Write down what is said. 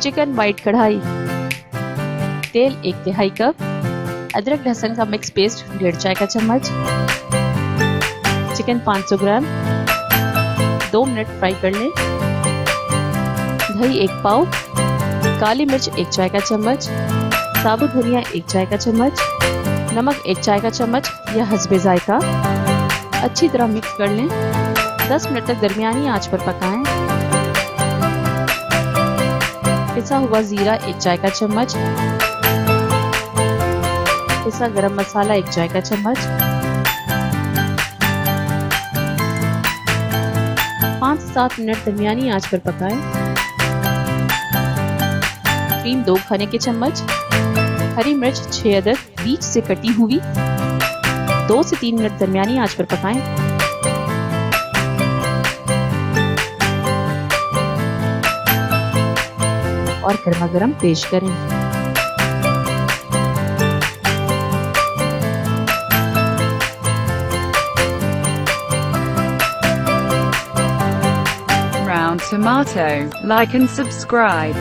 Chicken white कढ़ाई, तेल 1/3 cup, अदरक लहसुन का मिक्स पेस्ट 1.5 चाय का चम्मच, चिकन 500 ग्राम, 2 मिनट फ्राई कर लें, दही 1 पाव, काली मिर्च 1 चाय का चम्मच, साबुत धनिया 1 चाय का चम्मच, नमक 1 चाय का चम्मच या हस्बे जायका। अच्छी तरह मिक्स कर लें, 10 मिनट तक दरमियानी आंच पर पकाएं। पिसा हुआ जीरा 1 चाय का चम्मच, पिसा गरम मसाला 1 चाय का चम्मच, 5 से 7 मिनट दरमियानी आंच पर पकाएं। क्रीम 2 खाने के चम्मच, हरी मिर्च 6 अदद बीच से कटी हुई, 2 से 3 मिनट दरमियानी आंच पर पकाएं। और गर्मा गर्म पेश करें। Round tomato, like and subscribe.